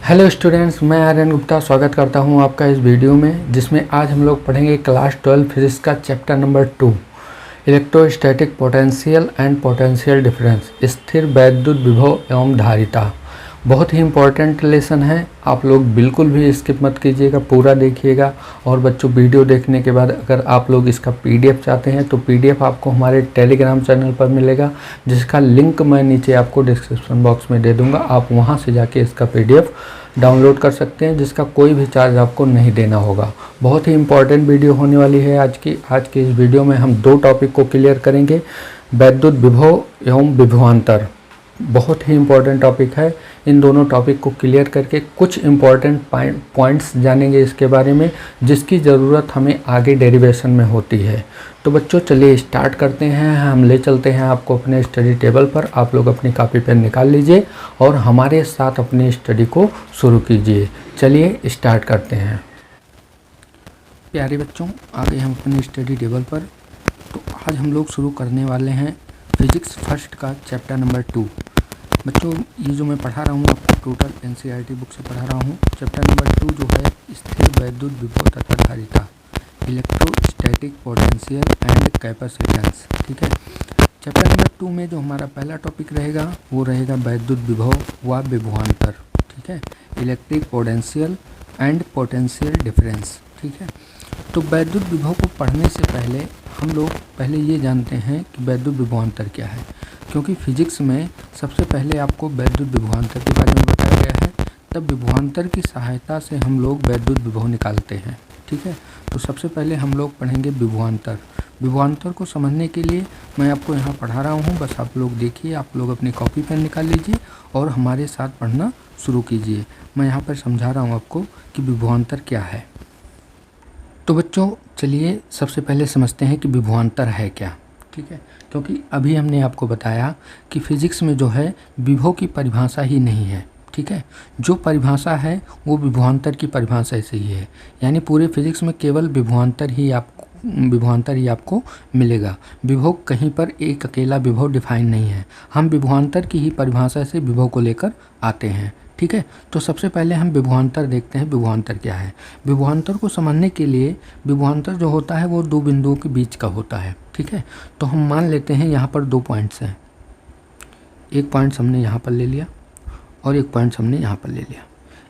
Hello students, मैं आर्यन गुप्ता स्वागत करता हूं आपका इस वीडियो में, जिसमें आज हम लोग पढ़ेंगे क्लास 12 फिजिक्स का chapter number 2 electrostatic potential and potential difference, स्थिर वैद्युत विभव एवं धारिता। बहुत ही इम्पोर्टेंट लेसन है, आप लोग बिल्कुल भी स्किप मत कीजिएगा, पूरा देखिएगा। और बच्चों, वीडियो देखने के बाद अगर आप लोग इसका पीडीएफ चाहते हैं तो पीडीएफ आपको हमारे टेलीग्राम चैनल पर मिलेगा, जिसका लिंक मैं नीचे आपको डिस्क्रिप्शन बॉक्स में दे दूंगा। आप वहां से जाके इसका पीडीएफ डाउनलोड कर सकते हैं, जिसका कोई भी चार्ज आपको नहीं देना होगा। बहुत ही इम्पॉर्टेंट वीडियो होने वाली है आज की इस वीडियो में हम दो टॉपिक को क्लियर करेंगे, वैद्युत विभव एवं विभवांतर। बहुत ही इम्पॉर्टेंट टॉपिक है। इन दोनों टॉपिक को क्लियर करके कुछ इम्पॉर्टेंट पॉइंट्स जानेंगे इसके बारे में, जिसकी ज़रूरत हमें आगे डेरिवेशन में होती है। तो बच्चों, चलिए स्टार्ट करते हैं। हम ले चलते हैं आपको अपने स्टडी टेबल पर। आप लोग अपनी कॉपी पेन निकाल लीजिए और हमारे साथ अपनी स्टडी को शुरू कीजिए। चलिए स्टार्ट करते हैं। प्यारे बच्चों, आ गए हम अपने स्टडी टेबल पर। तो आज हम लोग शुरू करने वाले हैं फिजिक्स फर्स्ट का चैप्टर नंबर 2। बच्चों, ये जो मैं पढ़ा रहा हूँ आपको टोटल एनसीईआरटी बुक से पढ़ा रहा हूँ। चैप्टर नंबर 2 जो है स्थिर वैद्युत विभव तथा धारिता, इलेक्ट्रोस्टैटिक पोटेंशियल एंड कैपेसिटेंस। ठीक है, चैप्टर नंबर 2 में जो हमारा पहला टॉपिक रहेगा वो रहेगा वैद्युत विभव व विभवांतर। ठीक है, electric potential and potential difference. ठीक है, तो वैद्युत विभव को पढ़ने से पहले हम लोग पहले ये जानते हैं कि वैद्युत विभवांतर क्या है, क्योंकि फिजिक्स में सबसे पहले आपको वैद्युत विभवांतर के बारे में बताया गया है। तब विभवांतर की सहायता से हम लोग वैद्युत विभव निकालते हैं। ठीक है, तो सबसे पहले हम लोग पढ़ेंगे विभवांतर। विभवांतर को समझने के लिए मैं आपको यहाँ पढ़ा रहा हूँ, बस आप लोग देखिए। आप लोग अपनी कॉपी पेन निकाल लीजिए और हमारे साथ पढ़ना शुरू कीजिए। मैं यहाँ पर समझा रहा हूँ आपको कि विभवांतर क्या है। तो बच्चों, चलिए सबसे पहले समझते हैं कि विभवांतर है क्या। ठीक है, क्योंकि अभी हमने आपको बताया कि फिजिक्स में जो है विभव की परिभाषा ही नहीं है। ठीक है, जो परिभाषा है वो विभवांतर की परिभाषा से ही है, यानी पूरे फिजिक्स में केवल विभवांतर ही आपको मिलेगा। विभव कहीं पर एक अकेला विभव डिफाइन नहीं है, हम विभवांतर की ही परिभाषा से विभव को लेकर आते हैं। ठीक है, तो सबसे पहले हम विभवांतर देखते हैं। विभवांतर क्या है? विभवांतर को समझने के लिए विभवांतर जो होता है वो दो बिंदुओं के बीच का होता है। ठीक है, तो हम मान लेते हैं यहाँ पर दो पॉइंट्स हैं। एक पॉइंट्स हमने यहाँ पर ले लिया और एक पॉइंट्स हमने यहाँ पर ले लिया।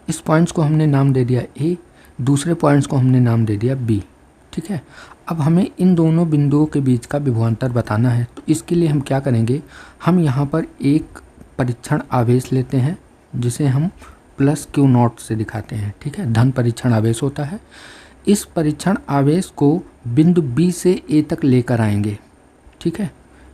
इस पॉइंट्स को हमने नाम दे दिया ए, दूसरे पॉइंट्स को हमने नाम दे दिया बी। ठीक है, अब हमें इन दोनों बिंदुओं के बीच का विभवांतर बताना है। तो इसके लिए हम क्या करेंगे, हम यहाँ पर एक परीक्षण आवेश लेते हैं, जिसे हम प्लस क्यू नॉट से दिखाते हैं। ठीक है, धन परीक्षण आवेश होता है। इस परीक्षण आवेश को बिंदु बी से ए तक लेकर आएंगे। ठीक है,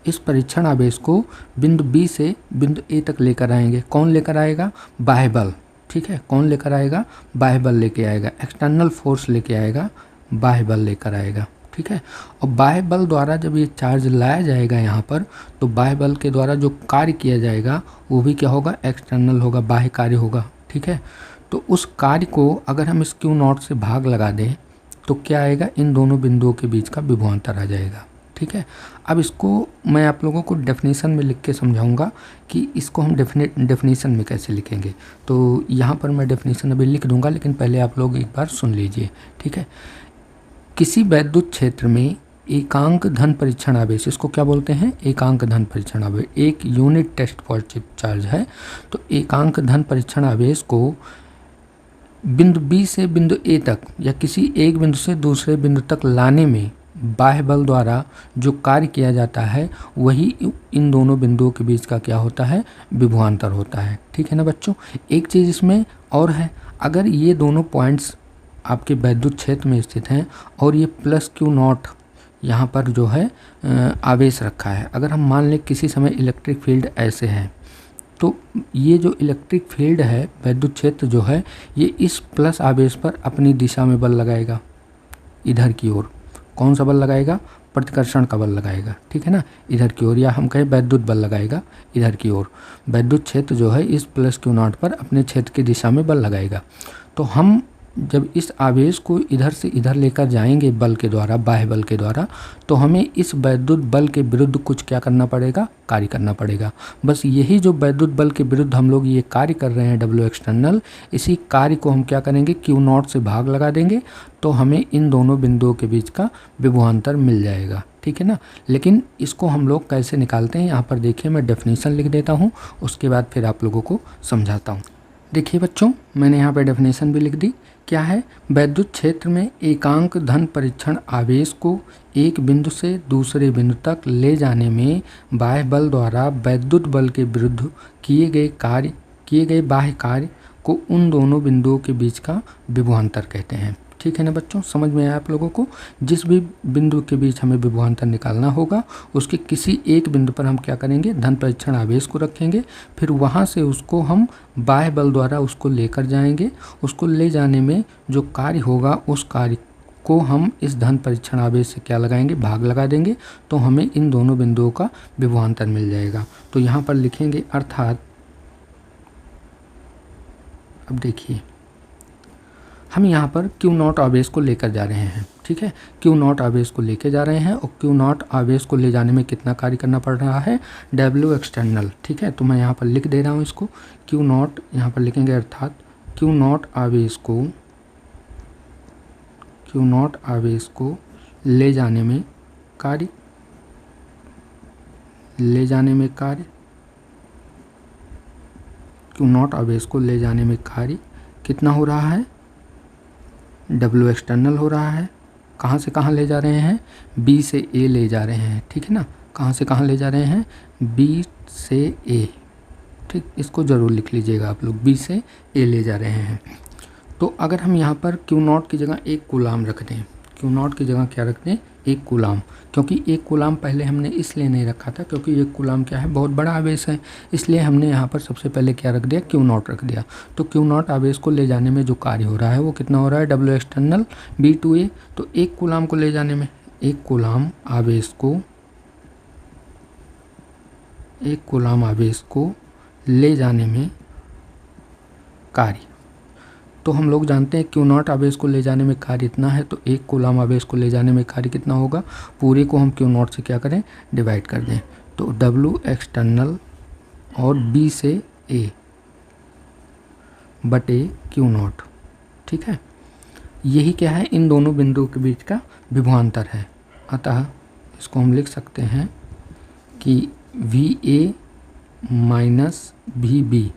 इस परीक्षण आवेश को बिंदु बी से बिंदु ए तक लेकर आएंगे। कौन लेकर आएगा? बाह्य बल। ठीक है, कौन लेकर आएगा? बाह्य बल लेके आएगा, एक्सटर्नल फोर्स लेके आएगा, बाह्य बल लेकर आएगा। ठीक है, और बाह्य बल द्वारा जब ये चार्ज लाया जाएगा यहाँ पर, तो बाह्य बल के द्वारा जो कार्य किया जाएगा वो भी क्या होगा? एक्सटर्नल होगा, बाह्य कार्य होगा। ठीक है, तो उस कार्य को अगर हम इस क्यू नॉट से भाग लगा दें तो क्या आएगा? इन दोनों बिंदुओं के बीच का विभवांतर आ जाएगा। ठीक है, अब इसको मैं आप लोगों को डेफिनेशन में लिख के समझाऊंगा कि इसको हम डेफिनेशन में कैसे लिखेंगे। तो यहाँ पर मैं डेफिनेशन अभी लिख दूंगा, लेकिन पहले आप लोग एक बार सुन लीजिए। ठीक है, किसी वैद्युत क्षेत्र में एकांक धन परीक्षण आवेश, इसको क्या बोलते हैं? एकांक धन परीक्षण आवेश, एक यूनिट टेस्ट पॉजिटिव चार्ज है। तो एकांक धन परीक्षण आवेश को बिंदु बी से बिंदु ए तक या किसी एक बिंदु से दूसरे बिंदु तक लाने में बाह्य बल द्वारा जो कार्य किया जाता है वही इन दोनों बिंदुओं के बीच का क्या होता है? विभवांतर होता है। ठीक है ना बच्चों, एक चीज़ इसमें और है, अगर ये दोनों पॉइंट्स आपके वैद्युत क्षेत्र में स्थित हैं और ये प्लस क्यू नॉट यहाँ पर जो है आवेश रखा है, अगर हम मान लें किसी समय इलेक्ट्रिक फील्ड ऐसे है, तो ये जो इलेक्ट्रिक फील्ड है, वैद्युत क्षेत्र जो है, ये इस प्लस आवेश पर अपनी दिशा में बल लगाएगा इधर की ओर। कौन सा बल लगाएगा? प्रतिकर्षण का बल लगाएगा। ठीक है ना, इधर की ओर, या हम कहें वैद्युत बल लगाएगा इधर की ओर। वैद्युत क्षेत्र जो है इस प्लस क्यू नॉट पर अपने क्षेत्र की दिशा में बल लगाएगा। तो हम जब इस आवेश को इधर से इधर लेकर जाएंगे बल के द्वारा, बाह्य बल के द्वारा, तो हमें इस वैद्युत बल के विरुद्ध कुछ क्या करना पड़ेगा, कार्य करना पड़ेगा। बस यही जो वैद्युत बल के विरुद्ध हम लोग ये कार्य कर रहे हैं W एक्सटर्नल, इसी कार्य को हम क्या करेंगे, Q0 से भाग लगा देंगे, तो हमें इन दोनों बिंदुओं के बीच का विभवांतर मिल जाएगा। ठीक है ना। लेकिन इसको हम लोग कैसे निकालते हैं, यहाँ पर देखिए मैं डेफिनेशन लिख देता हूँ, उसके बाद फिर आप लोगों को समझाता हूँ। देखिए बच्चों, मैंने यहाँ पर डेफिनेशन भी लिख दी। क्या है, वैद्युत क्षेत्र में एकांक धन परीक्षण आवेश को एक बिंदु से दूसरे बिंदु तक ले जाने में बाह्य बल द्वारा वैद्युत बल के विरुद्ध किए गए बाह्य कार्य को उन दोनों बिंदुओं के बीच का विभवांतर कहते हैं। ठीक है ना बच्चों, समझ में आया आप लोगों को। जिस भी बिंदु के बीच हमें विभवांतर निकालना होगा, उसके किसी एक बिंदु पर हम क्या करेंगे, धन परीक्षण आवेश को रखेंगे, फिर वहाँ से उसको हम बाह्य बल द्वारा उसको लेकर जाएंगे। उसको ले जाने में जो कार्य होगा, उस कार्य को हम इस धन परीक्षण आवेश से क्या लगाएंगे, भाग लगा देंगे, तो हमें इन दोनों बिंदुओं का विभवांतर मिल जाएगा। तो यहाँ पर लिखेंगे, अर्थात अब देखिए हम यहाँ पर Q0 आवेश को लेकर जा रहे हैं। ठीक है, Q0 आवेश को लेकर जा रहे हैं और Q0 आवेश को ले जाने में कितना कार्य करना पड़ रहा है, W एक्सटर्नल। ठीक है, तो मैं यहाँ पर लिख दे रहा हूँ इसको, Q0 यहाँ पर लिखेंगे, अर्थात Q0 आवेश को ले जाने में कार्य Q0 आवेश को ले जाने में कार्य कितना हो रहा है, W एक्सटर्नल हो रहा है। कहाँ से कहाँ ले जा रहे हैं, B से A ले जा रहे हैं। ठीक है ना, कहाँ से कहाँ ले जा रहे हैं, B से A। ठीक, इसको ज़रूर लिख लीजिएगा आप लोग, B से A ले जा रहे हैं। तो अगर हम यहाँ पर Q0 की जगह 1 कूलाम रख दें, Q0 की जगह क्या रख दें, 1 कूलाम, क्योंकि 1 कूलाम पहले हमने इसलिए नहीं रखा था क्योंकि 1 कूलाम क्या है, बहुत बड़ा आवेश है, इसलिए हमने यहाँ पर सबसे पहले क्या रख दिया, Q0 रख दिया। तो Q0 आवेश को ले जाने में जो कार्य हो रहा है वो कितना हो रहा है, W external B to A। तो 1 कूलाम को ले जाने में, 1 कूलाम आवेश को ले जाने में कार्य, तो हम लोग जानते हैं Q0 आवेश को ले जाने में कार्य इतना है, तो 1 कूलाम आवेश को ले जाने में कार्य कितना होगा, पूरे को हम Q0 से क्या करें, डिवाइड कर दें। तो W एक्सटर्नल और B से A बटे Q0। ठीक है, यही क्या है, इन दोनों बिंदुओं के बीच का विभवांतर है। अतः इसको हम लिख सकते हैं कि VA माइनस VB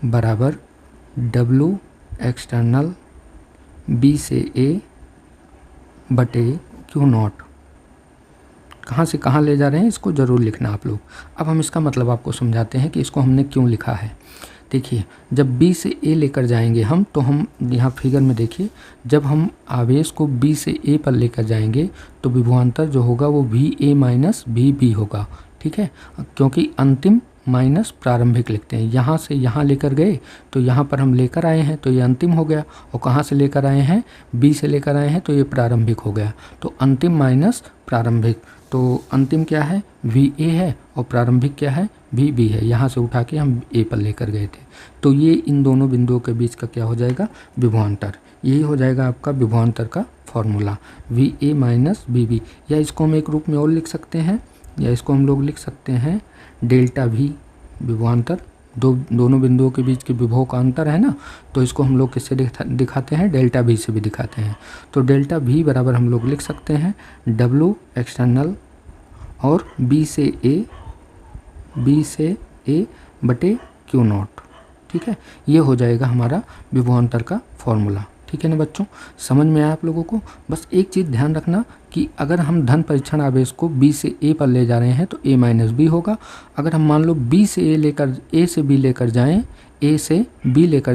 बराबर W एक्सटर्नल B से A बटे Q0। कहाँ से कहाँ ले जा रहे हैं, इसको ज़रूर लिखना आप लोग। अब हम इसका मतलब आपको समझाते हैं कि इसको हमने क्यों लिखा है। देखिए, जब B से A लेकर जाएंगे हम, तो हम यहाँ फिगर में देखिए, जब हम आवेश को B से A पर लेकर जाएंगे तो विभवांतर जो होगा वो VA माइनस VB होगा। ठीक है, क्योंकि अंतिम माइनस प्रारंभिक लिखते हैं, यहाँ से यहाँ लेकर गए तो यहाँ पर हम लेकर आए हैं, तो ये अंतिम हो गया, और कहाँ से लेकर आए हैं, B से लेकर आए हैं, तो ये प्रारंभिक हो गया। तो अंतिम माइनस प्रारंभिक, तो अंतिम क्या है, VA है, और प्रारंभिक क्या है, VB है। यहाँ से उठा के हम A पर लेकर गए थे, तो ये इन दोनों बिंदुओं के बीच का क्या हो जाएगा, विभवांतर। यही हो जाएगा आपका विभवांतर का फॉर्मूला, VA माइनस VB। या इसको हम एक रूप में और लिख सकते हैं, या इसको हम लोग लिख सकते हैं डेल्टा V, विभवांतर, दोनों बिंदुओं के बीच के विभव का अंतर है ना, तो इसको हम लोग किससे दिखाते हैं, डेल्टा V से भी दिखाते हैं। तो डेल्टा V बराबर हम लोग लिख सकते हैं W एक्सटर्नल और B से A बटे Q0। ठीक है, ये हो जाएगा हमारा विभवांतर का फॉर्मूला। ठीक है ना बच्चों, समझ में आया आप लोगों को। बस एक चीज़ ध्यान रखना कि अगर हम धन परीक्षण आवेश को B से A पर ले जा रहे हैं तो A माइनस B होगा। अगर हम मान लो A से B लेकर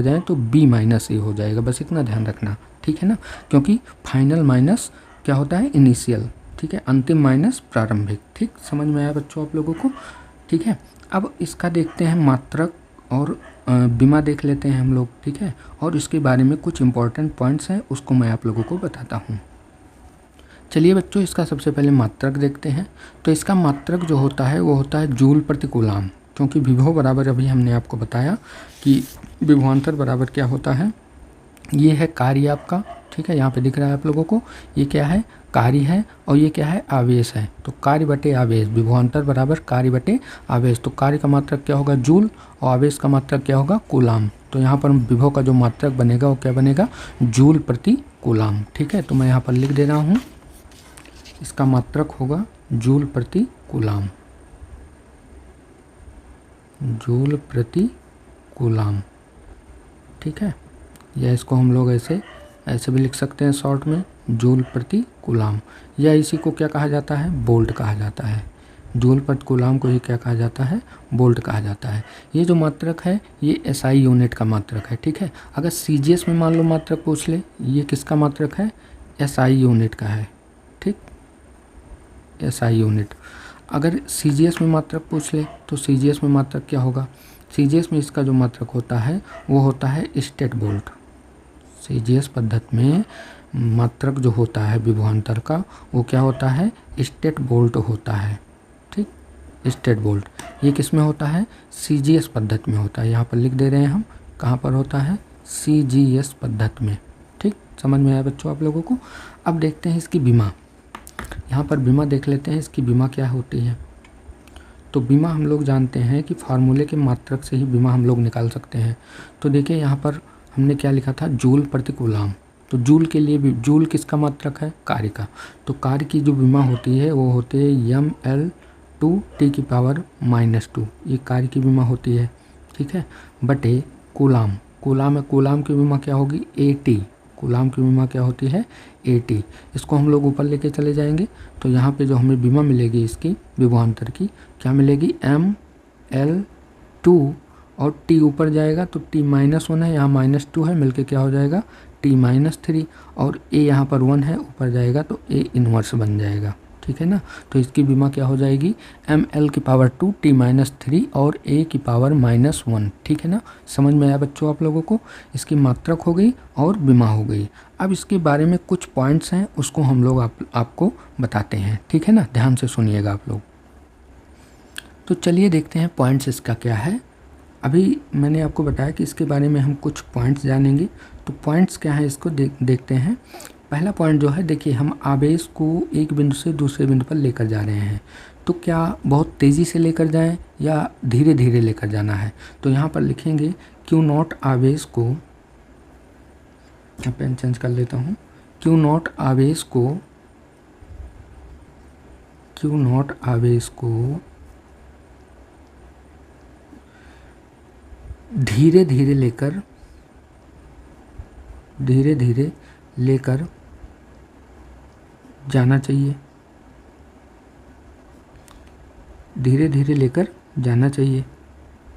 जाएं तो B माइनस A हो जाएगा। बस इतना ध्यान रखना, ठीक है ना, क्योंकि फाइनल माइनस क्या होता है, इनिशियल। ठीक है, अंतिम माइनस प्रारंभिक। ठीक, समझ में आया बच्चों आप लोगों को। ठीक है, अब इसका देखते हैं मात्रक और बीमा देख लेते हैं हम लोग। ठीक है, और इसके बारे में कुछ इंपॉर्टेंट पॉइंट्स हैं, उसको मैं आप लोगों को बताता हूँ। चलिए बच्चों, इसका सबसे पहले मात्रक देखते हैं। तो इसका मात्रक जो होता है वो होता है जूल प्रति कूलाम, क्योंकि विभव बराबर, अभी हमने आपको बताया कि विभवांतर बराबर क्या होता है, ये है कार्य आपका, ठीक है, यहाँ पे दिख रहा है आप लोगों को, ये क्या है, कार्य है, और ये क्या है, आवेश है। तो कार्य बटे आवेश, विभवांतर बराबर कार्य बटे आवेश। तो कार्य का मात्रक क्या होगा, जूल, और आवेश का मात्रक क्या होगा, कूलाम। तो यहाँ पर विभव का जो मात्रक बनेगा वो क्या बनेगा, जूल प्रति कूलाम। ठीक है, तो मैं यहाँ पर लिख दे रहा हूँ, इसका मात्रक होगा जूल प्रति कूलाम, जूल प्रति कूलाम। ठीक है, या इसको हम लोग ऐसे भी लिख सकते हैं शॉर्ट में, जूल प्रति कूलाम, या इसी को क्या कहा जाता है, वोल्ट कहा जाता है। जूल प्रति कूलाम को ही क्या कहा जाता है, वोल्ट कहा जाता है। ये जो मात्रक है ये एसआई यूनिट का मात्रक है। ठीक है, अगर सीजीएस में मान लो मात्रक पूछ ले, ये किसका मात्रक है, एसआई यूनिट का है। ठीक, एसआई यूनिट। अगर सीजीएस में मात्रक पूछ ले तो सीजीएस में मात्रक क्या होगा, सीजीएस में इसका जो मात्रक होता है वो होता है स्टेट वोल्ट। सीजीएस पद्धति में मात्रक जो होता है विभवांतर का वो क्या होता है, स्टेट वोल्ट होता है। ठीक, स्टेट वोल्ट ये किस में होता है, सीजीएस पद्धति में होता है। यहाँ पर लिख दे रहे हैं हम, कहाँ पर होता है, सीजीएस पद्धति में। ठीक, समझ में आया बच्चों आप लोगों को। अब देखते हैं इसकी बीमा, यहाँ पर बीमा देख लेते हैं, इसकी बीमा क्या होती है। तो बीमा हम लोग जानते हैं कि फार्मूले के मात्रक से ही बीमा हम लोग निकाल सकते हैं। तो देखिए यहाँ पर हमने क्या लिखा था, जूल प्रति कूलाम। तो जूल के लिए भी, जूल किसका मात्रक है, कार्य का। तो कार्य की जो बीमा होती है वो होती है mL/2 ये कार्य की बीमा होती है। ठीक है, बटे कूलाम, कूलाम है, कूलाम की बीमा क्या होगी, AT, कूलाम की बीमा क्या होती है, AT। इसको हम लोग ऊपर लेके चले जाएंगे तो यहाँ पे जो हमें बीमा मिलेगी इसकी विभवांतर की क्या मिलेगी, mL/2 और T ऊपर जाएगा तो T-1 है, यहाँ -2 है, मिलके क्या हो जाएगा T-3, और A यहाँ पर 1 है, ऊपर जाएगा तो A इनवर्स बन जाएगा। ठीक है ना, तो इसकी बीमा क्या हो जाएगी, mL/2 T-3 और A की पावर -1। ठीक है ना, समझ में आया बच्चों आप लोगों को। इसकी मात्रक हो गई और बीमा हो गई। अब इसके बारे में कुछ पॉइंट्स हैं उसको हम लोग आपको बताते हैं। ठीक है ना, ध्यान से सुनिएगा आप लोग। तो चलिए देखते हैं पॉइंट्स इसका क्या है। अभी मैंने आपको बताया कि इसके बारे में हम कुछ पॉइंट्स जानेंगे। तो पॉइंट्स क्या है इसको देखते हैं। पहला पॉइंट जो है, देखिए हम आवेश को एक बिंदु से दूसरे बिंदु पर लेकर जा रहे हैं, तो क्या बहुत तेज़ी से लेकर जाएं या धीरे धीरे लेकर जाना है। तो यहाँ पर लिखेंगे Q0 आवेश को, मैं पेन चेंज कर लेता हूँ, Q0 आवेश को धीरे धीरे लेकर जाना चाहिए, धीरे धीरे लेकर जाना चाहिए।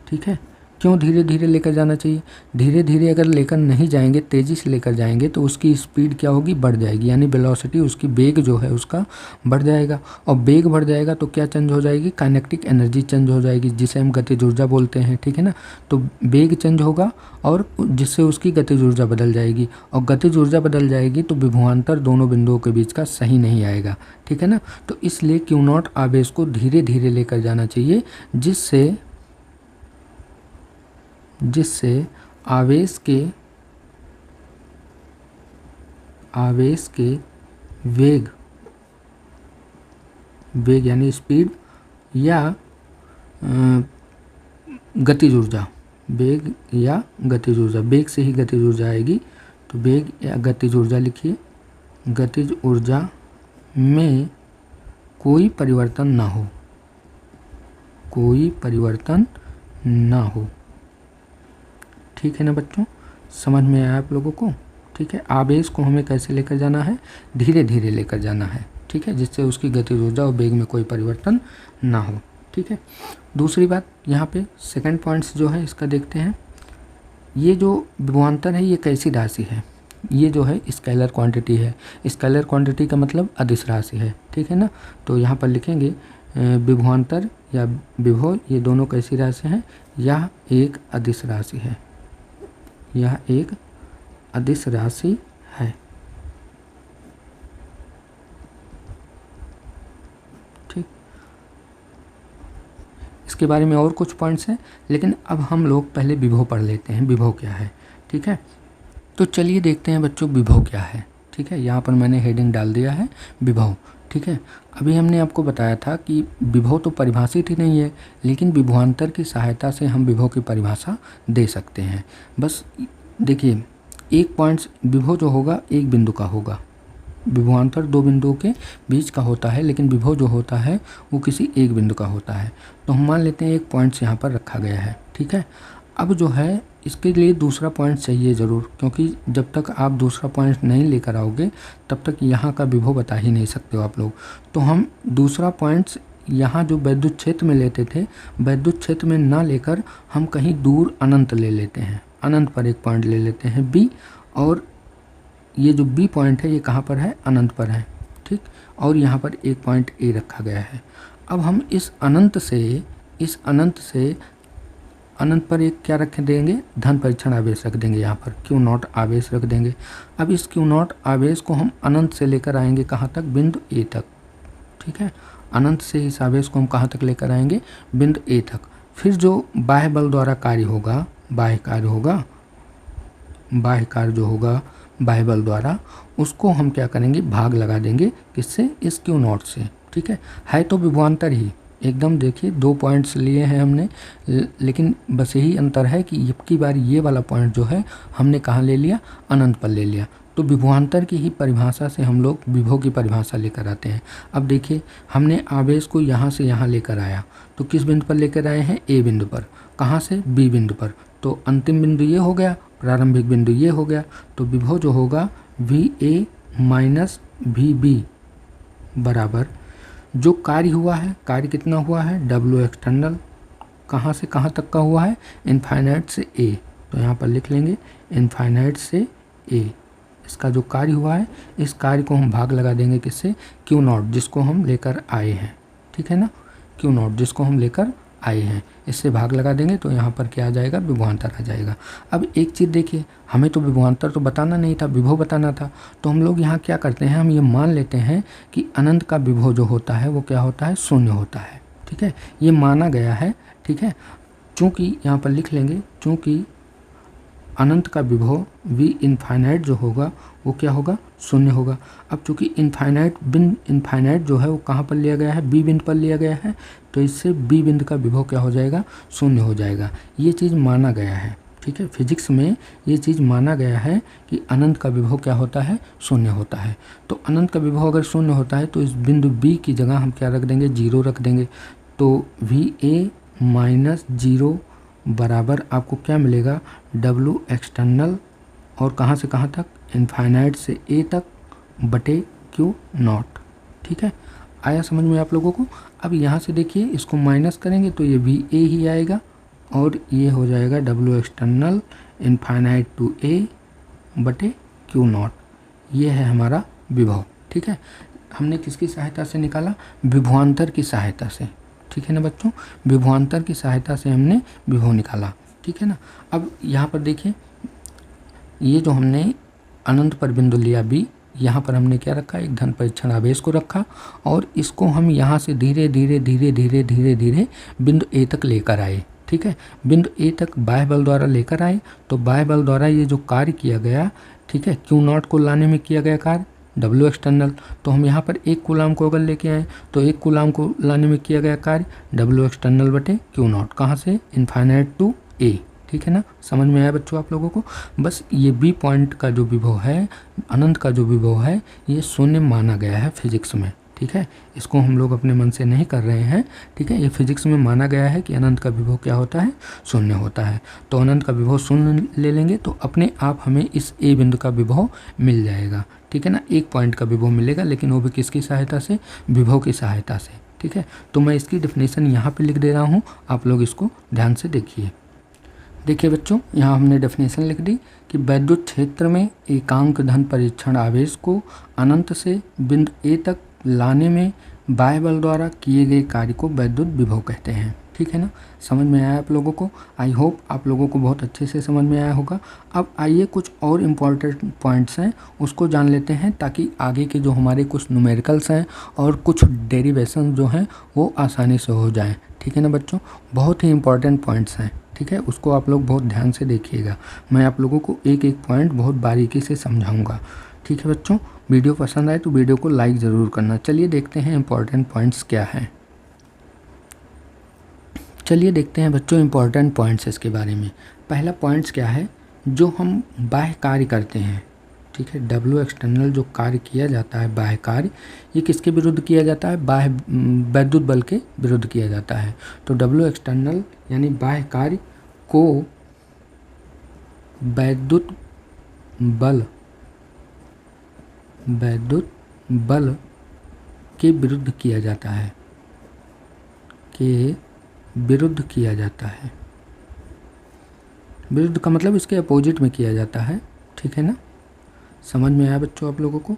ठीक है, क्यों धीरे धीरे लेकर जाना चाहिए, धीरे धीरे अगर लेकर नहीं जाएंगे, तेज़ी से लेकर जाएंगे तो उसकी स्पीड क्या होगी, बढ़ जाएगी, यानी वेलोसिटी, उसकी वेग जो है उसका बढ़ जाएगा। और वेग बढ़ जाएगा तो क्या चेंज हो जाएगी, काइनेटिक एनर्जी चेंज हो जाएगी, जिसे हम गतिज ऊर्जा बोलते हैं। ठीक है ना, तो वेग चेंज होगा और जिससे उसकी गतिज ऊर्जा बदल जाएगी, और गतिज ऊर्जा बदल जाएगी तो विभवांतर दोनों बिंदुओं के बीच का सही नहीं आएगा। ठीक है ना, तो इसलिए Q0 आवेश को धीरे धीरे लेकर जाना चाहिए, जिससे आवेश के वेग यानी स्पीड या गतिज ऊर्जा, वेग या गतिज ऊर्जा, वेग से ही गतिज ऊर्जा आएगी, तो वेग या गतिज ऊर्जा लिखिए, गतिज ऊर्जा में कोई परिवर्तन ना हो। ठीक है ना बच्चों, समझ में आया आप लोगों को। ठीक है, आवेश को हमें कैसे लेकर जाना है, धीरे धीरे लेकर जाना है। ठीक है, जिससे उसकी गतिज ऊर्जा और वेग में कोई परिवर्तन ना हो। ठीक है, दूसरी बात यहाँ पे सेकंड पॉइंट्स जो है इसका देखते हैं। ये जो विभवांतर है ये कैसी राशि है, ये जो है स्केलर क्वांटिटी है। स्केलर क्वांटिटी का मतलब अदिश राशि है। ठीक है ना, तो यहाँ पर लिखेंगे विभवांतर या विभव, ये दोनों कैसी राशि हैं, यह एक अदिश राशि है, यह एक अदिश राशि है। ठीक, इसके बारे में और कुछ पॉइंट्स हैं, लेकिन अब हम लोग पहले विभव पढ़ लेते हैं, विभव क्या है। ठीक है, तो चलिए देखते हैं बच्चों विभव क्या है। ठीक है, यहाँ पर मैंने हेडिंग डाल दिया है विभव। ठीक है, अभी हमने आपको बताया था कि विभव तो परिभाषित ही नहीं है, लेकिन विभवांतर की सहायता से हम विभव की परिभाषा दे सकते हैं। बस देखिए, एक पॉइंट विभव जो होगा एक बिंदु का होगा, विभवांतर दो बिंदुओं के बीच का होता है, लेकिन विभव जो होता है वो किसी एक बिंदु का होता है। तो हम मान लेते हैं एक पॉइंट्स यहाँ पर रखा गया है। ठीक है, अब जो है इसके लिए दूसरा पॉइंट चाहिए ज़रूर, क्योंकि जब तक आप दूसरा पॉइंट नहीं लेकर आओगे तब तक यहाँ का विभव बता ही नहीं सकते हो आप लोग। तो हम दूसरा पॉइंट्स यहाँ जो वैद्युत क्षेत्र में लेते थे, वैद्युत क्षेत्र में ना लेकर हम कहीं दूर अनंत ले लेते हैं। अनंत पर एक पॉइंट ले लेते हैं बी, और ये जो बी पॉइंट है ये कहाँ पर है, अनंत पर है। ठीक, और यहाँ पर एक पॉइंट ए रखा गया है। अब हम इस अनंत से अनंत पर एक क्या रख देंगे, धन परीक्षण आवेश रख देंगे, यहाँ पर Q0 आवेश रख देंगे। अब इस Q0 आवेश को हम अनंत से लेकर आएंगे कहाँ तक, बिंदु ए तक। ठीक है, अनंत से इस आवेश को हम कहाँ तक लेकर आएंगे, बिंदु ए तक। फिर जो बाह्य बल द्वारा कार्य होगा, बाह्य कार्य जो होगा बाह्य बल द्वारा, उसको हम क्या करेंगे, भाग लगा देंगे किससे, इस Q0 से। ठीक है तो विभवांतर ही एकदम, देखिए दो पॉइंट्स लिए हैं हमने, लेकिन बस यही अंतर है कि की बार ये वाला पॉइंट जो है हमने कहाँ ले लिया, अनंत पर ले लिया। तो विभवांतर की ही परिभाषा से हम लोग विभव की परिभाषा लेकर आते हैं। अब देखिए, हमने आवेश को यहाँ से यहाँ लेकर आया, तो किस बिंदु पर लेकर आए हैं, ए बिंदु पर। कहाँ से, बी बिंदु पर। तो अंतिम बिंदु ये हो गया, प्रारंभिक बिंदु ये हो गया। तो विभव जो होगा VA माइनस VB बराबर जो कार्य हुआ है, कार्य कितना हुआ है, W एक्सटर्नल, कहाँ से कहाँ तक का हुआ है, इनफाइनाइट से A। तो यहाँ पर लिख लेंगे इनफाइनाइट से A। इसका जो कार्य हुआ है, इस कार्य को हम भाग लगा देंगे किससे, Q0 जिसको हम लेकर आए हैं। ठीक है ना, Q0 जिसको हम लेकर आए हैं, इससे भाग लगा देंगे तो यहाँ पर क्या आ जाएगा, विभवांतर आ जाएगा। अब एक चीज़ देखिए, हमें तो विभवांतर तो बताना नहीं था, विभव बताना था। तो हम लोग यहाँ क्या करते हैं, हम ये मान लेते हैं कि अनंत का विभव जो होता है वो क्या होता है, शून्य होता है। ठीक है, ये माना गया है। ठीक है, चूँकि यहाँ पर लिख लेंगे, चूँकि अनंत का विभव V इनफाइनाइट जो होगा वो क्या होगा, शून्य होगा। अब चूँकि इनफाइनाइट जो है वो कहाँ पर लिया गया है, बी बिंदु पर लिया गया है, तो इससे बी बिंदु का विभव क्या हो जाएगा, शून्य हो जाएगा। ये चीज़ माना गया है। ठीक है, फिजिक्स में ये चीज़ माना गया है कि अनंत का विभव क्या होता है, शून्य होता है। तो अनंत का विभव अगर शून्य होता है तो इस बिंदु बी की जगह हम क्या रख देंगे, 0 रख देंगे। तो VA माइनस 0 बराबर आपको क्या मिलेगा, W एक्सटर्नल, और कहाँ से कहाँ तक, इनफाइनाइट से A तक बटे Q0। ठीक है, आया समझ में आप लोगों को। अब यहाँ से देखिए, इसको माइनस करेंगे तो ये VA ही आएगा, और ये हो जाएगा W external infinite to A बटे Q0। ये है हमारा विभव। ठीक है, हमने किसकी सहायता से निकाला, विभवांतर की सहायता से। ठीक है ना बच्चों, विभवांतर की सहायता से हमने विभव निकाला। ठीक है ना, अब यहाँ पर देखिए, ये जो हमने अनंत पर बिंदु लिया B, यहाँ पर हमने क्या रखा, एक धन परीक्षण आवेश को रखा, और इसको हम यहाँ से धीरे धीरे बिंदु A तक लेकर आए। ठीक है, बिंदु A तक बाह्य बल द्वारा लेकर आए। तो बाह्य बल द्वारा ये जो कार्य किया गया, ठीक है, Q0 को लाने में किया गया कार्य W एक्सटर्नल। तो हम यहाँ पर 1 कूलाम को अगर लेके आए तो 1 कूलाम को लाने में किया गया कार्य W एक्सटर्नल बटे Q0, कहाँ से, इनफाइनाइट टू A। ठीक है ना, समझ में आया बच्चों आप लोगों को। बस ये B पॉइंट का जो विभव है, अनंत का जो विभव है, ये शून्य माना गया है फिजिक्स में। ठीक है, इसको हम लोग अपने मन से नहीं कर रहे हैं। ठीक है, ये फिजिक्स में माना गया है कि अनंत का विभव क्या होता है, शून्य होता है। तो अनंत का विभव शून्य ले लेंगे तो अपने आप हमें इस A बिंदु का विभव मिल जाएगा। ठीक है ना, एक पॉइंट का विभव मिलेगा, लेकिन वो भी किसकी सहायता से, विभव की सहायता से। ठीक है, तो मैं इसकी डेफिनेशन यहाँ पे लिख दे रहा हूँ, आप लोग इसको ध्यान से देखिए। देखिए बच्चों, यहाँ हमने डेफिनेशन लिख दी कि वैद्युत क्षेत्र में एकांक धन परीक्षण आवेश को अनंत से बिंदु A तक लाने में बाह्य बल द्वारा किए गए कार्य को वैद्युत विभव कहते हैं। ठीक है ना, समझ में आया आप लोगों को। आई होप आप लोगों को बहुत अच्छे से समझ में आया होगा। अब आइए कुछ और इम्पॉर्टेंट पॉइंट्स हैं उसको जान लेते हैं, ताकि आगे के जो हमारे कुछ न्यूमेरिकल्स हैं और कुछ डेरिवेशन जो हैं वो आसानी से हो जाएं। ठीक है ना बच्चों, बहुत ही इंपॉर्टेंट पॉइंट्स हैं, ठीक है, उसको आप लोग बहुत ध्यान से देखिएगा। मैं आप लोगों को एक एक पॉइंट बहुत बारीकी से समझाऊंगा, ठीक है बच्चों। वीडियो पसंद आए तो वीडियो को लाइक ज़रूर करना। चलिए देखते हैं इंपॉर्टेंट पॉइंट्स क्या हैं। चलिए देखते हैं बच्चों इंपॉर्टेंट पॉइंट्स इसके बारे में। पहला पॉइंट्स क्या है, जो हम बाह्य कार्य करते हैं, ठीक है, डब्ल्यू एक्सटर्नल जो कार्य किया जाता है बाह्य कार्य, ये किसके विरुद्ध किया जाता है, बाह्य वैद्युत बल के विरुद्ध किया जाता है। तो डब्ल्यू एक्सटर्नल यानी बाह्य कार्य को वैद्युत बल के विरुद्ध किया जाता है, विरुद्ध किया जाता है। विरुद्ध का मतलब इसके अपोजिट में किया जाता है, ठीक है ना। समझ में आया बच्चों आप लोगों को।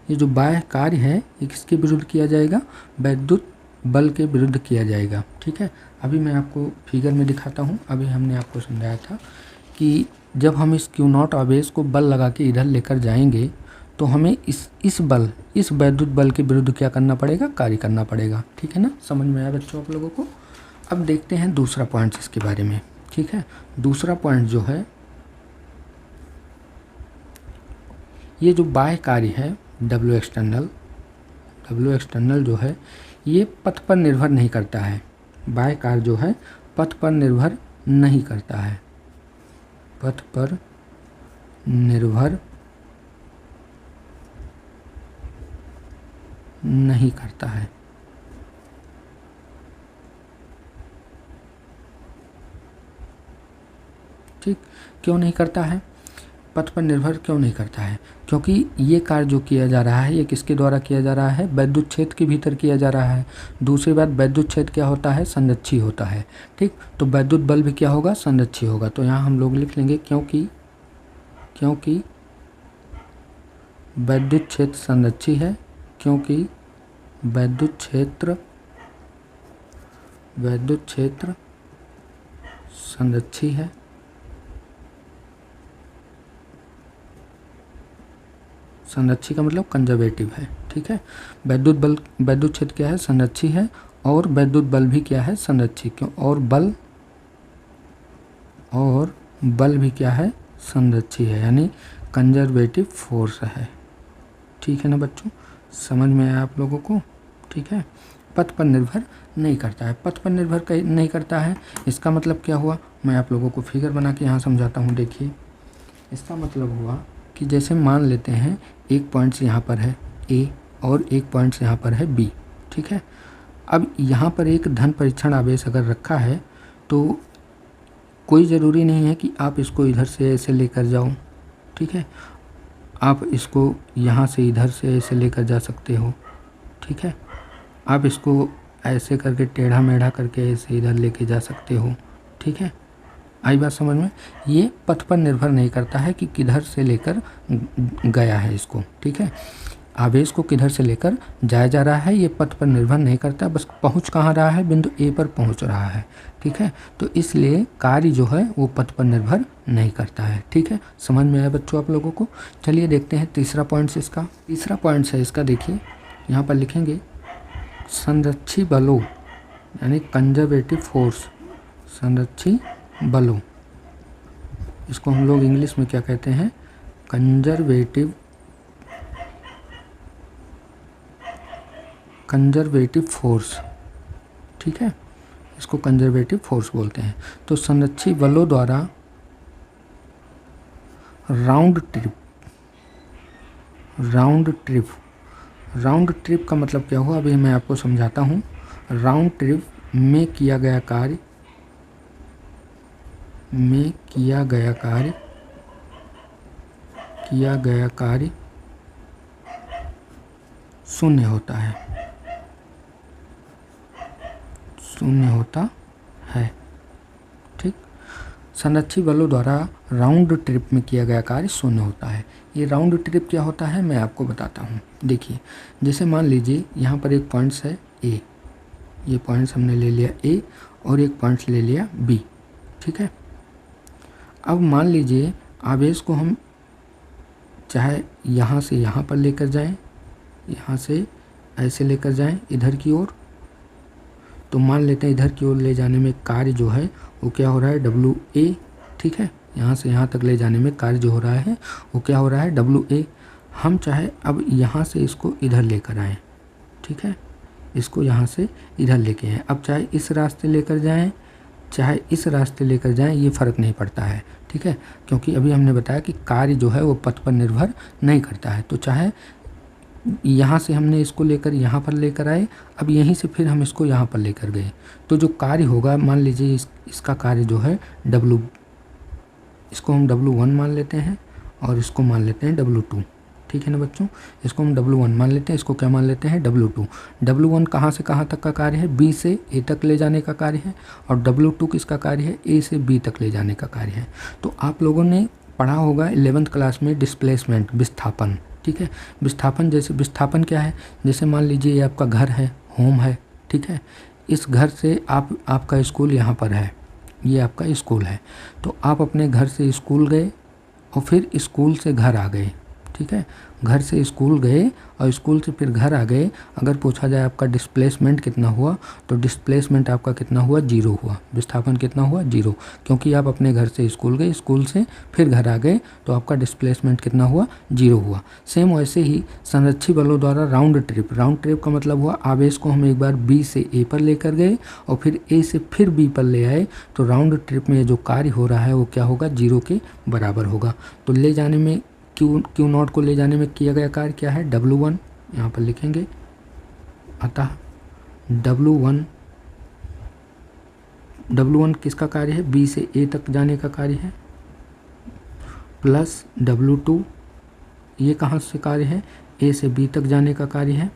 ये जो बाह्य कार्य है ये किसके विरुद्ध किया जाएगा, वैद्युत बल के विरुद्ध किया जाएगा, ठीक है। अभी मैं आपको फिगर में दिखाता हूँ। अभी हमने आपको समझाया था कि जब हम इस Q0 आवेश को बल लगा के इधर लेकर जाएंगे तो हमें इस वैद्युत बल के विरुद्ध क्या करना पड़ेगा, कार्य करना पड़ेगा, ठीक है ना। समझ में आया बच्चों आप लोगों को। अब देखते हैं दूसरा पॉइंट इसके बारे में, ठीक है। दूसरा पॉइंट जो है, ये जो बाह्य कार्य है डब्ल्यू एक्सटर्नल जो है ये पथ पर निर्भर नहीं करता है। बाह्य कार्य जो है पथ पर निर्भर नहीं करता है, पथ पर निर्भर नहीं करता है। ठीक, क्यों नहीं करता है, पथ पर निर्भर क्यों नहीं करता है, क्योंकि ये कार्य जो किया जा रहा है ये किसके द्वारा किया जा रहा है, वैद्युत क्षेत्र के भीतर किया जा रहा है। दूसरी बात, वैद्युत क्षेत्र क्या होता है, संरक्षी होता है, ठीक। तो वैद्युत बल भी क्या होगा, संरक्षी होगा। तो यहाँ हम लोग लिख लेंगे क्योंकि वैद्युत क्षेत्र संरक्षी है, क्योंकि वैद्युत क्षेत्र संरक्षी है, संरक्षी का मतलब कंजर्वेटिव है, ठीक है। वैद्युत क्षेत्र क्या है, संरक्षी है, और वैद्युत बल भी क्या है, संरक्षी, क्यों, और बल भी क्या है, संरक्षी है, यानी कंजर्वेटिव फोर्स है, ठीक है ना बच्चों। समझ में आया आप लोगों को, ठीक है। पथ पर निर्भर नहीं करता है, पथ पर निर्भर नहीं करता है, इसका मतलब क्या हुआ, मैं आप लोगों को फिगर बना के यहाँ समझाता हूँ। देखिए, इसका मतलब हुआ कि जैसे मान लेते हैं एक पॉइंट्स यहाँ पर है A और एक पॉइंट्स यहाँ पर है B, ठीक है। अब यहाँ पर एक धन परीक्षण आवेश अगर रखा है तो कोई ज़रूरी नहीं है कि आप इसको इधर से ऐसे लेकर जाओ, ठीक है। आप इसको यहाँ से इधर से ऐसे लेकर जा सकते हो, ठीक है। आप इसको ऐसे करके टेढ़ा मेढ़ा करके ऐसे इधर लेके जा सकते हो, ठीक है। आई बात समझ में। ये पथ पर निर्भर नहीं करता है कि किधर से लेकर गया है इसको, ठीक है। आवेश को किधर से लेकर जाया जा रहा है ये पथ पर निर्भर नहीं करता, बस पहुंच कहाँ रहा है, बिंदु ए पर पहुंच रहा है, ठीक है। तो इसलिए कार्य जो है वो पथ पर निर्भर नहीं करता है, ठीक है। समझ में आया बच्चों आप लोगों को। चलिए देखते हैं तीसरा पॉइंट्स इसका। तीसरा पॉइंट्स है इसका, देखिए यहाँ पर लिखेंगे संरक्षी बलों यानी कंजर्वेटिव फोर्स, संरक्षी बलों, इसको हम लोग इंग्लिश में क्या कहते हैं, कंजर्वेटिव फोर्स, ठीक है, इसको कंजर्वेटिव फोर्स बोलते हैं। तो संरक्षी बलों द्वारा राउंड ट्रिप का मतलब क्या हुआ, अभी मैं आपको समझाता हूँ। राउंड ट्रिप में किया गया कार्य शून्य होता है, ठीक। संरक्षी बलों द्वारा राउंड ट्रिप में किया गया कार्य शून्य होता है। ये राउंड ट्रिप क्या होता है मैं आपको बताता हूँ। देखिए, जैसे मान लीजिए यहाँ पर एक पॉइंट्स है A, ये पॉइंट्स हमने ले लिया A और एक पॉइंट्स ले लिया B, ठीक है। अब मान लीजिए आवेश को हम चाहे यहाँ से यहाँ पर लेकर जाएं, यहाँ से ऐसे लेकर जाएं इधर की ओर, तो मान लेते हैं इधर की ओर ले जाने में कार्य जो है वो क्या हो रहा है, डब्ल्यू ए, ठीक है। यहाँ से यहाँ तक ले जाने में कार्य जो हो रहा है वो क्या हो रहा है, डब्ल्यू ए। हम चाहे अब यहाँ से इसको इधर लेकर आएँ, ठीक है, इसको यहाँ से इधर लेके आएँ। अब चाहे इस रास्ते लेकर जाएँ चाहे इस रास्ते लेकर जाएं, ये फ़र्क नहीं पड़ता है, ठीक है, क्योंकि अभी हमने बताया कि कार्य जो है वो पथ पर निर्भर नहीं करता है। तो चाहे यहाँ से हमने इसको लेकर यहाँ पर लेकर आए, अब यहीं से फिर हम इसको यहाँ पर लेकर गए, तो जो कार्य होगा, मान लीजिए इसका कार्य जो है W, इसको हम W1 मान लेते हैं और इसको मान लेते हैं W2, ठीक है ना बच्चों। इसको हम W1 मान लेते हैं, इसको क्या मान लेते हैं, W2। W1 कहाँ से कहाँ तक का कार्य है, B से A तक ले जाने का कार्य है, और W2 किसका कार्य है, A से B तक ले जाने का कार्य है। तो आप लोगों ने पढ़ा होगा 11th क्लास में डिस्प्लेसमेंट, विस्थापन, ठीक है। विस्थापन, जैसे विस्थापन क्या है, जैसे मान लीजिए ये आपका घर है, होम है, ठीक है। इस घर से आपका स्कूल यहाँ पर है, ये आपका स्कूल है, तो आप अपने घर से स्कूल गए और फिर स्कूल से घर आ गए, ठीक है। घर से स्कूल गए और स्कूल से फिर घर आ गए। अगर पूछा जाए आपका डिस्प्लेसमेंट कितना हुआ, तो डिस्प्लेसमेंट आपका कितना हुआ, 0 हुआ। विस्थापन कितना हुआ, 0, क्योंकि आप अपने घर से स्कूल गए, स्कूल से फिर घर आ गए, तो आपका डिस्प्लेसमेंट कितना हुआ, 0 हुआ। सेम वैसे ही संरक्षी बलों द्वारा राउंड ट्रिप का मतलब हुआ आवेश को हम एक बार बी से ए पर लेकर गए और फिर ए से फिर बी पर ले आए, तो राउंड ट्रिप में जो कार्य हो रहा है वो क्या होगा, 0 के बराबर होगा। तो ले जाने में क्यू नॉट को ले जाने में किया गया कार्य क्या है, W1, यहाँ पर लिखेंगे। अतः W1 किसका कार्य है, B से A तक जाने का कार्य है, प्लस W2 ये कहाँ से कार्य है, A से B तक जाने का कार्य है,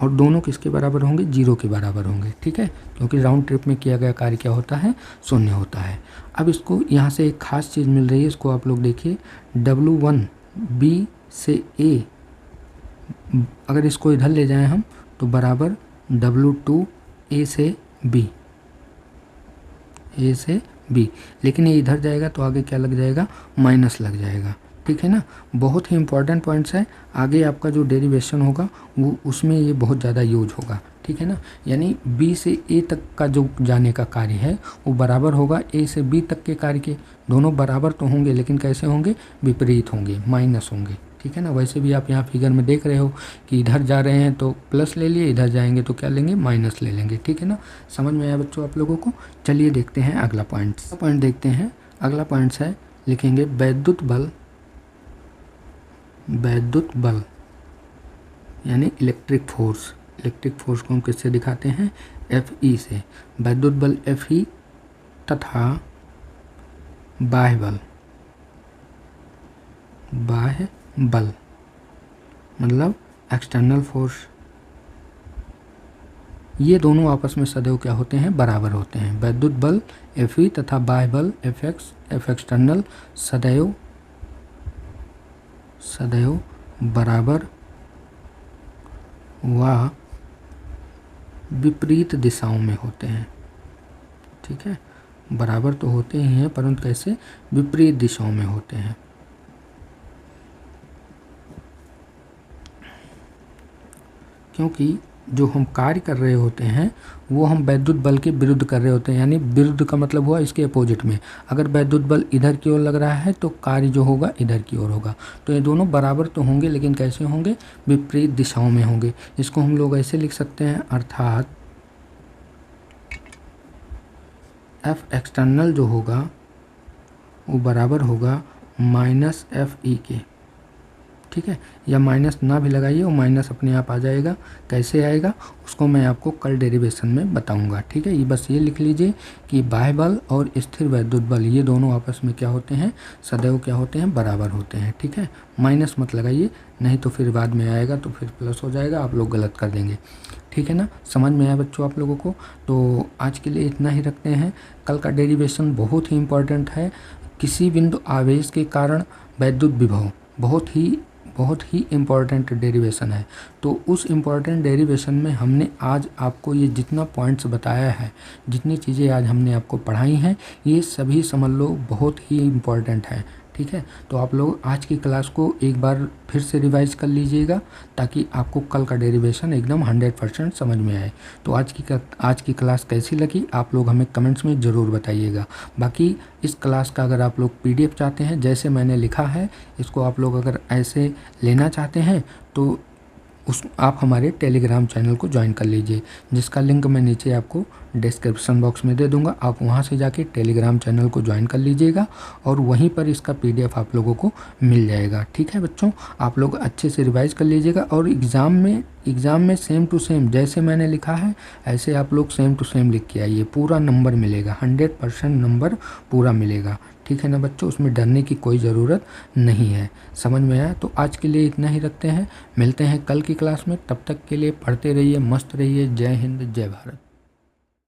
और दोनों किसके बराबर होंगे, 0 के बराबर होंगे, ठीक है, क्योंकि राउंड ट्रिप में किया गया कार्य क्या होता है, 0 होता है। अब इसको यहाँ से एक खास चीज़ मिल रही है, इसको आप लोग देखिए, W1 B से A, अगर इसको इधर ले जाएं हम तो बराबर W2 A से B, लेकिन ये इधर जाएगा तो आगे क्या लग जाएगा, माइनस लग जाएगा, ठीक है ना। बहुत ही इंपॉर्टेंट पॉइंट्स है, आगे आपका जो डेरिवेशन होगा वो उसमें ये बहुत ज़्यादा यूज होगा, ठीक है ना। यानी B से A तक का जो जाने का कार्य है वो बराबर होगा A से B तक के कार्य के। दोनों बराबर तो होंगे लेकिन कैसे होंगे, विपरीत होंगे, माइनस होंगे, ठीक है ना। वैसे भी आप यहाँ फिगर में देख रहे हो कि इधर जा रहे हैं तो प्लस ले लिए, इधर जाएंगे तो क्या लेंगे, माइनस ले लेंगे, ठीक है ना। समझ में आया बच्चों आप लोगों को। चलिए देखते हैं अगला पॉइंट देखते हैं। अगला पॉइंट्स है, लिखेंगे वैद्युत बल यानी इलेक्ट्रिक फोर्स को हम किससे दिखाते हैं, Fe से। वैद्युत बल Fe तथा बाह्य बल मतलब एक्सटर्नल फोर्स, ये दोनों आपस में सदैव क्या होते हैं, बराबर होते हैं। वैद्युत बल Fe तथा बाह्य बल F एक्सटर्नल सदैव बराबर व विपरीत दिशाओं में होते हैं, ठीक है। बराबर तो होते ही हैं परंतु कैसे, विपरीत दिशाओं में होते हैं। क्योंकि जो हम कार्य कर रहे होते हैं वो हम वैद्युत बल के विरुद्ध कर रहे होते हैं, यानी विरुद्ध का मतलब हुआ इसके अपोजिट में। अगर वैद्युत बल इधर की ओर लग रहा है तो कार्य जो होगा इधर की ओर होगा। तो ये दोनों बराबर तो होंगे लेकिन कैसे होंगे, विपरीत दिशाओं में होंगे। इसको हम लोग ऐसे लिख सकते हैं, अर्थात F एक्सटर्नल जो होगा वो बराबर होगा माइनस Fe के, ठीक है। या माइनस ना भी लगाइए, वो माइनस अपने आप आ जाएगा। कैसे आएगा उसको मैं आपको कल डेरिवेशन में बताऊंगा, ठीक है। ये बस ये लिख लीजिए कि बाह्य बल और स्थिर वैद्युत बल ये दोनों आपस में क्या होते हैं, सदैव क्या होते हैं, बराबर होते हैं, ठीक है। माइनस मत लगाइए, नहीं तो फिर बाद में आएगा तो फिर प्लस हो जाएगा, आप लोग गलत कर देंगे, ठीक है ना। समझ में आया बच्चों आप लोगों को। तो आज के लिए इतना ही रखते हैं। कल का डेरिवेशन बहुत ही इम्पोर्टेंट है। किसी बिंदु आवेश के कारण वैद्युत विभव बहुत ही इम्पॉर्टेंट डेरिवेशन है। तो उस इम्पॉर्टेंट डेरिवेशन में हमने आज आपको ये जितना पॉइंट्स बताया है, जितनी चीज़ें आज हमने आपको पढ़ाई हैं, ये सभी समझ लो बहुत ही इम्पॉर्टेंट है, ठीक है। तो आप लोग आज की क्लास को एक बार फिर से रिवाइज कर लीजिएगा ताकि आपको कल का डेरिवेशन एकदम 100% समझ में आए। तो आज की क्लास कैसी लगी आप लोग हमें कमेंट्स में ज़रूर बताइएगा। बाकी इस क्लास का अगर आप लोग PDF चाहते हैं, जैसे मैंने लिखा है, इसको आप लोग अगर ऐसे लेना चाहते हैं तो आप हमारे टेलीग्राम चैनल को ज्वाइन कर लीजिए, जिसका लिंक मैं नीचे आपको डिस्क्रिप्शन बॉक्स में दे दूंगा। आप वहां से जाके टेलीग्राम चैनल को ज्वाइन कर लीजिएगा और वहीं पर इसका PDF आप लोगों को मिल जाएगा। ठीक है बच्चों, आप लोग अच्छे से रिवाइज कर लीजिएगा और एग्ज़ाम में सेम टू सेम जैसे मैंने लिखा है ऐसे आप लोग सेम टू सेम लिख के आइए, पूरा नंबर मिलेगा, 100% नंबर पूरा मिलेगा। ठीक है ना बच्चों, उसमें डरने की कोई ज़रूरत नहीं है। समझ में आया? तो आज के लिए इतना ही रखते हैं, मिलते हैं कल की क्लास में। तब तक के लिए पढ़ते रहिए, मस्त रहिए। जय हिंद, जय भारत।